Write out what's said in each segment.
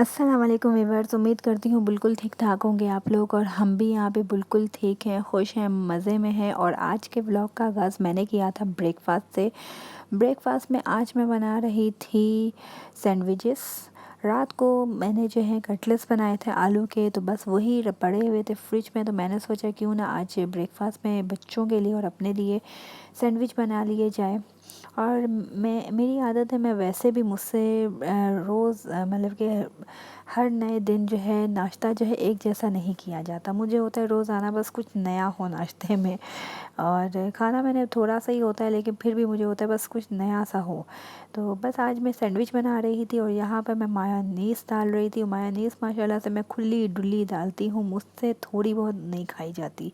अस्सलाम वालेकुम व्यूअर्स। उम्मीद करती हूँ बिल्कुल ठीक ठाक होंगे आप लोग और हम भी यहाँ पे बिल्कुल ठीक हैं, खुश हैं, मज़े में हैं। और आज के व्लॉग का आगाज़ मैंने किया था ब्रेकफास्ट से। ब्रेकफास्ट में आज मैं बना रही थी सैंडविचेस। रात को मैंने जो है कटलेट्स बनाए थे आलू के, तो बस वही पड़े हुए थे फ्रिज में, तो मैंने सोचा क्यों ना आज ब्रेकफास्ट में बच्चों के लिए और अपने लिए सैंडविच बना लिए जाए। और मेरी आदत है, मैं वैसे भी मुझसे रोज़ मतलब कि हर नए दिन जो है नाश्ता जो है एक जैसा नहीं किया जाता। मुझे होता है रोज़ाना बस कुछ नया हो नाश्ते में। और खाना मैंने थोड़ा सा ही होता है, लेकिन फिर भी मुझे होता है बस कुछ नया सा हो। तो बस आज मैं सैंडविच बना रही थी और यहाँ पर मैं मायोनीज़ डाल रही थी। मायोनीज़ माशाल्लाह से मैं खुली डुली डालती हूँ, मुझसे थोड़ी बहुत नहीं खाई जाती।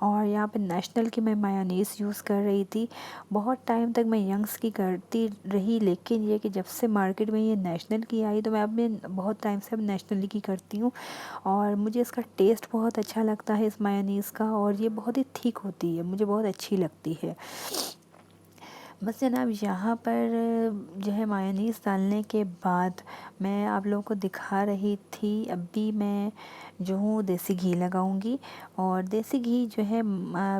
और यहाँ पे नेशनल की मैं मायोनीज़ यूज़ कर रही थी। बहुत टाइम तक मैं यंग्स की करती रही, लेकिन ये कि जब से मार्केट में ये नेशनल की आई तो मैं अब बहुत टाइम से अब नेशनल की करती हूँ। और मुझे इसका टेस्ट बहुत अच्छा लगता है इस मायोनीज़ का, और ये बहुत ही थिक होती है, मुझे बहुत अच्छी लगती है। बस जनाब, यहाँ पर जो है मायोनीज़ डालने के बाद मैं आप लोगों को दिखा रही थी, अभी मैं जो हूँ देसी घी लगाऊंगी। और देसी घी जो है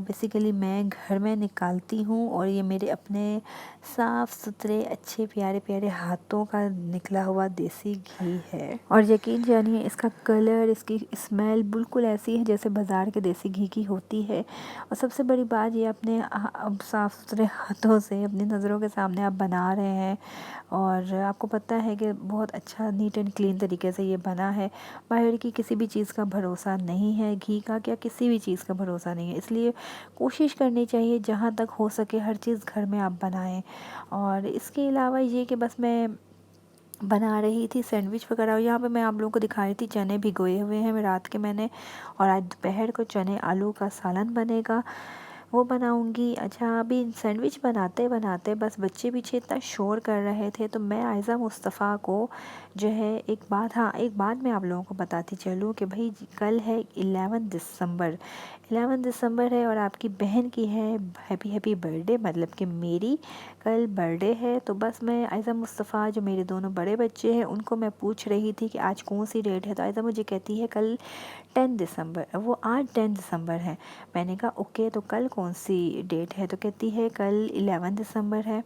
बेसिकली मैं घर में निकालती हूँ, और ये मेरे अपने साफ़ सुथरे अच्छे प्यारे प्यारे हाथों का निकला हुआ देसी घी है। और यकीन जानिए, इसका कलर, इसकी स्मेल बिल्कुल ऐसी है जैसे बाज़ार के देसी घी की होती है। और सबसे बड़ी बात ये, अपने अब साफ़ सुथरे हाथों से अपनी नज़रों के सामने आप बना रहे हैं, और आपको पता है कि बहुत अच्छा नीट एंड क्लीन तरीके से ये बना है। बाहर की किसी भी चीज़ का भरोसा नहीं है, घी का क्या किसी भी चीज़ का भरोसा नहीं है, इसलिए कोशिश करनी चाहिए जहाँ तक हो सके हर चीज़ घर में आप बनाएं। और इसके अलावा ये कि बस मैं बना रही थी सैंडविच वगैरह। यहाँ पे मैं आप लोगों को दिखा रही थी चने भिगोए हुए हैं मैं रात के मैंने, और आज दोपहर को चने आलू का सालन बनेगा, वो बनाऊंगी। अच्छा, अभी सैंडविच बनाते बनाते बस बच्चे पीछे इतना शोर कर रहे थे, तो मैं आयज़ा मुस्तफ़ा को जो है एक बात, हाँ एक बात मैं आप लोगों को बताती चलूँ कि भाई कल है 11 दिसंबर। 11 दिसंबर है और आपकी बहन की है हैप्पी हैप्पी बर्थडे, मतलब कि मेरी कल बर्थडे है। तो बस मैं आयज़ा मुस्तफ़ा, जो मेरे दोनों बड़े बच्चे हैं, उनको मैं पूछ रही थी कि आज कौन सी डेट है। तो आयज़ा मुझे कहती है कल 10 दिसंबर, वो आज 10 दिसंबर है। मैंने कहा ओके, तो कल कौन सी डेट है? तो कहती है कल 11 दिसंबर है।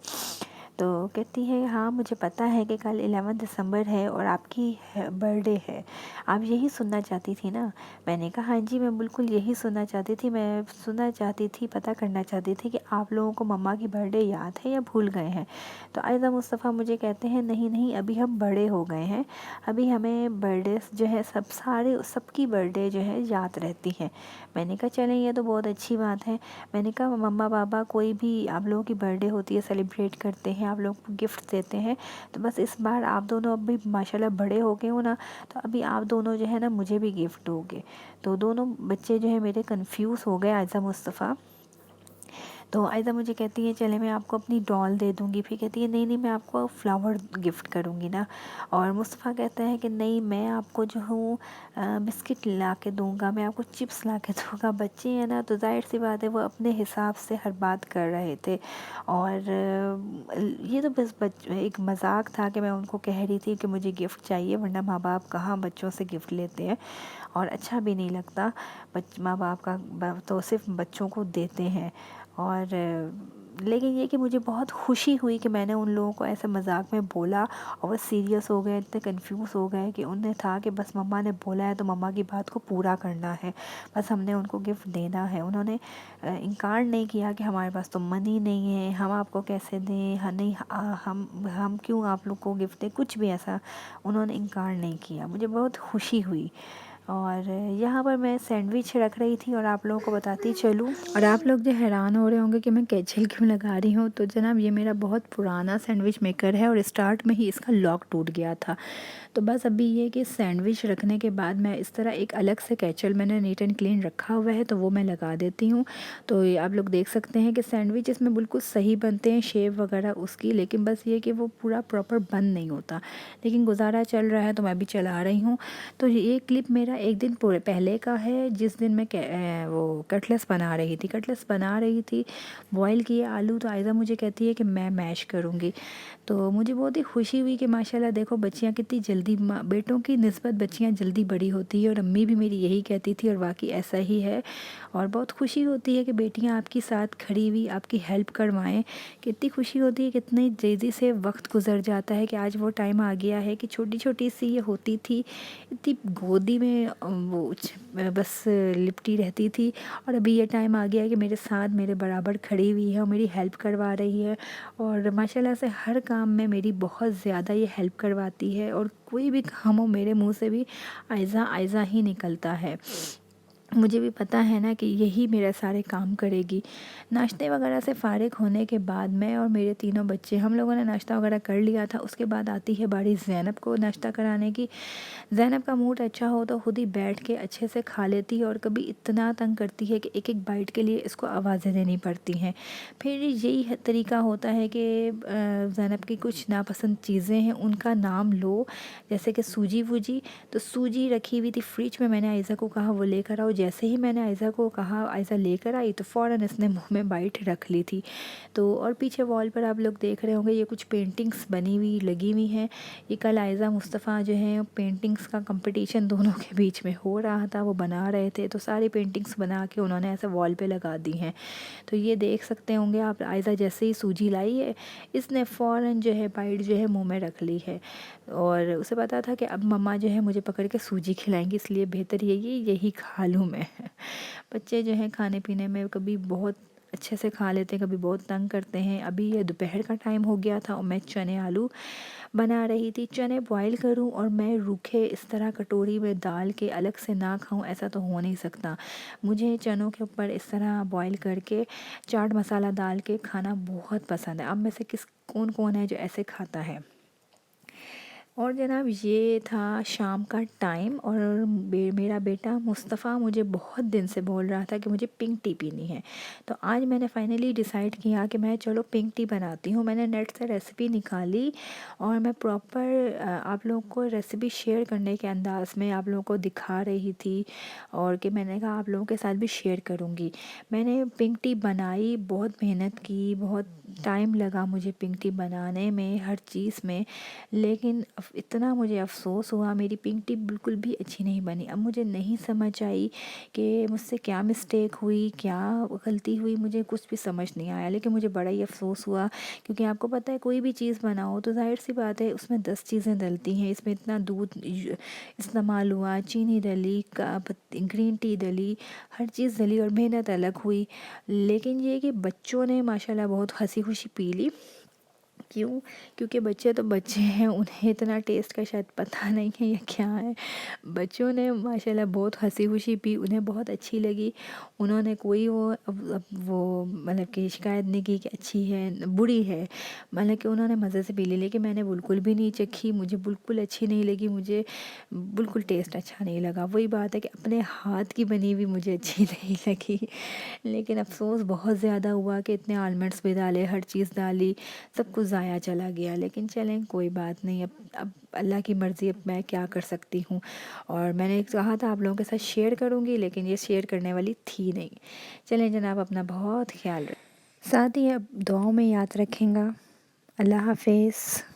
तो कहती है हाँ मुझे पता है कि कल 11 दिसंबर है और आपकी बर्थडे है। आप यही सुनना चाहती थी ना? मैंने कहा हाँ जी, मैं बिल्कुल यही सुनना चाहती थी। मैं सुनना चाहती थी, पता करना चाहती थी कि आप लोगों को मम्मा की बर्थडे याद है या भूल गए हैं। तो आयज़ा मुस्तफ़ा मुझे कहते हैं नहीं नहीं, अभी हम बड़े हो गए हैं, अभी हमें बर्थडे जो है सबकी बर्थडे जो है याद रहती है। मैंने कहा चलें, ये तो बहुत अच्छी बात है। मैंने कहा मम्मा पापा कोई भी आप लोगों की बर्थडे होती है सेलिब्रेट करते हैं, आप लोग को गिफ्ट देते हैं, तो बस इस बार आप दोनों अभी माशाल्लाह बड़े हो गए हो ना, तो अभी आप दोनों जो है ना मुझे भी गिफ्ट दोगे। तो दोनों बच्चे जो है मेरे कंफ्यूज हो गए, आयज़ा मुस्तफ़ा। तो आयज़ा मुझे कहती है चले मैं आपको अपनी डॉल दे दूँगी, फिर कहती है नहीं नहीं मैं आपको फ़्लावर गिफ्ट करूँगी ना। और मुस्तफ़ा कहता है कि नहीं, मैं आपको जो हूँ बिस्किट ला के दूँगा, मैं आपको चिप्स ला के दूँगा। बच्चे हैं ना, तो ज़ाहिर सी बात है वो अपने हिसाब से हर बात कर रहे थे। और ये तो बस एक मजाक था कि मैं उनको कह रही थी कि मुझे गिफ्ट चाहिए, वरना माँ बाप कहाँ बच्चों से गिफ्ट लेते हैं, और अच्छा भी नहीं लगता। माँ बाप का तो सिर्फ बच्चों को देते हैं। और लेकिन ये कि मुझे बहुत खुशी हुई कि मैंने उन लोगों को ऐसे मजाक में बोला, और वो सीरियस हो गए, इतने कंफ्यूज हो गए कि उन्हें था कि बस मम्मा ने बोला है तो मम्मा की बात को पूरा करना है, बस हमने उनको गिफ्ट देना है। उन्होंने इनकार नहीं किया कि हमारे पास तो मनी नहीं है, हम आपको कैसे दें, हाँ नहीं हम क्यों आप लोग को गिफ्ट दें, कुछ भी ऐसा उन्होंने इनकार नहीं किया। मुझे बहुत खुशी हुई। और यहाँ पर मैं सैंडविच रख रही थी और आप लोगों को बताती चलूँ, और आप लोग जो हैरान हो रहे होंगे कि मैं कैचल क्यों लगा रही हूँ, तो जनाब ये मेरा बहुत पुराना सैंडविच मेकर है और स्टार्ट में ही इसका लॉक टूट गया था। तो बस अभी ये कि सैंडविच रखने के बाद मैं इस तरह एक अलग से कैचल मैंने नीट एंड क्लीन रखा हुआ है, तो वो मैं लगा देती हूँ। तो ये आप लोग देख सकते हैं कि सैंडविच इसमें बिल्कुल सही बनते हैं, शेप वगैरह उसकी, लेकिन बस ये कि वो पूरा प्रॉपर बंद नहीं होता। लेकिन गुजारा चल रहा है तो मैं भी चला रही हूँ। तो ये क्लिप मेरा मेरा एक दिन पूरे पहले का है, जिस दिन मैं वो कटलेट्स बना रही थी, बॉईल किए आलू। तो आयज़ा मुझे कहती है कि मैं मैश करूँगी। तो मुझे बहुत ही खुशी हुई कि माशाल्लाह देखो बच्चियाँ कितनी जल्दी, बेटों की निस्बत बच्चियाँ जल्दी बड़ी होती है, और अम्मी भी मेरी यही कहती थी, और वाकई ऐसा ही है। और बहुत खुशी होती है कि बेटियाँ आपके साथ खड़ी हुई आपकी हेल्प करवाएं। कितनी खुशी होती है, कितनी तेज़ी से वक्त गुजर जाता है कि आज वो टाइम आ गया है कि छोटी छोटी सी ये होती थी, इतनी गोदी में बस लिपटी रहती थी, और अभी ये टाइम आ गया है कि मेरे साथ मेरे बराबर खड़ी हुई है और मेरी हेल्प करवा रही है। और माशाल्लाह से हर काम में मेरी बहुत ज़्यादा ये हेल्प करवाती है, और कोई भी काम हो मेरे मुंह से भी आयज़ा आयज़ा ही निकलता है। मुझे भी पता है ना कि यही मेरा सारे काम करेगी। नाश्ते वगैरह से फ़ारिग होने के बाद मैं और मेरे तीनों बच्चे, हम लोगों ने नाश्ता वगैरह कर लिया था। उसके बाद आती है बारी ज़ैनब को नाश्ता कराने की। ज़ैनब का मूड अच्छा हो तो खुद ही बैठ के अच्छे से खा लेती है, और कभी इतना तंग करती है कि एक एक बाइट के लिए इसको आवाज़ें देनी पड़ती हैं। फिर यही तरीका होता है कि ज़ैनब की कुछ नापसंद चीज़ें हैं, उनका नाम लो, जैसे कि सूजी वूजी। तो सूजी रखी हुई थी फ्रिज में, मैंने आयज़ा को कहा वो लेकर आओ। जैसे ही मैंने आयज़ा को कहा, आयज़ा लेकर आई, तो फ़ौरन इसने मुंह में बाइट रख ली थी। तो और पीछे वॉल पर आप लोग देख रहे होंगे ये कुछ पेंटिंग्स बनी हुई लगी हुई हैं। ये कल आयज़ा मुस्तफ़ा जो है पेंटिंग्स का कंपटीशन दोनों के बीच में हो रहा था, वो बना रहे थे, तो सारी पेंटिंग्स बना के उन्होंने ऐसे वॉल पे लगा दी हैं। तो ये देख सकते होंगे आप, आयज़ा जैसे ही सूजी लाई है, इसने फ़ौरन जो है बाइट जो है मुँह में रख ली है, और उसे पता था कि अब मम्मा जो है मुझे पकड़ के सूजी खिलाएंगी, इसलिए बेहतर यही खा लूँ मैं। बच्चे जो हैं खाने पीने में कभी बहुत अच्छे से खा लेते हैं, कभी बहुत तंग करते हैं। अभी ये दोपहर का टाइम हो गया था और मैं चने आलू बना रही थी। चने बॉईल करूं और मैं रूखे इस तरह कटोरी में डाल के अलग से ना खाऊं, ऐसा तो हो नहीं सकता। मुझे चनों के ऊपर इस तरह बॉईल करके चाट मसाला डाल के खाना बहुत पसंद है। अब में से कौन कौन है जो ऐसे खाता है। और जनाब ये था शाम का टाइम, और मेरा बेटा मुस्तफ़ा मुझे बहुत दिन से बोल रहा था कि मुझे पिंक टी पीनी है। तो आज मैंने फाइनली डिसाइड किया कि मैं चलो पिंक टी बनाती हूँ। मैंने नेट से रेसिपी निकाली, और मैं प्रॉपर आप लोगों को रेसिपी शेयर करने के अंदाज़ में आप लोगों को दिखा रही थी, और कि मैंने कहा आप लोगों के साथ भी शेयर करूँगी। मैंने पिंक टी बनाई, बहुत मेहनत की, बहुत टाइम लगा मुझे पिंक टी बनाने में, हर चीज़ में। लेकिन इतना मुझे अफ़सोस हुआ, मेरी पिंक टी बिल्कुल भी अच्छी नहीं बनी। अब मुझे नहीं समझ आई कि मुझसे क्या मिस्टेक हुई, क्या गलती हुई, मुझे कुछ भी समझ नहीं आया। लेकिन मुझे बड़ा ही अफ़सोस हुआ, क्योंकि आपको पता है कोई भी चीज़ बनाओ तो ज़ाहिर सी बात है उसमें 10 चीज़ें डलती हैं। इसमें इतना दूध इस्तेमाल हुआ, चीनी डली, ग्रीन टी डली, हर चीज़ डली, और मेहनत अलग हुई। लेकिन ये कि बच्चों ने माशाल्लाह बहुत हंसी खुशी पी ली। क्यों? क्योंकि बच्चे तो बच्चे हैं, उन्हें इतना टेस्ट का शायद पता नहीं है या क्या है। बच्चों ने माशाल्लाह बहुत हँसी खुशी पी, उन्हें बहुत अच्छी लगी। उन्होंने कोई अब वो मतलब कि शिकायत नहीं की कि अच्छी है बुरी है, मतलब कि उन्होंने मज़े से पी ली। लेकिन मैंने बिल्कुल भी नहीं चखी, मुझे बिल्कुल अच्छी नहीं लगी, मुझे बिल्कुल टेस्ट अच्छा नहीं लगा। वही बात है कि अपने हाथ की बनी हुई मुझे अच्छी नहीं लगी। लेकिन अफ़सोस बहुत ज़्यादा हुआ कि इतने आलमंड्स भी डाले, हर चीज़ डाली, सब कुछ ज़ाया चला गया। लेकिन चलें कोई बात नहीं, अब अल्लाह की मर्ज़ी, अब मैं क्या कर सकती हूँ। और मैंने कहा था आप लोगों के साथ शेयर करूँगी, लेकिन ये शेयर करने वाली थी नहीं। चलें जनाब, अपना बहुत ख्याल रखें, साथ ही अब दुआओं में याद रखेंगे। अल्लाह हाफ़िज़।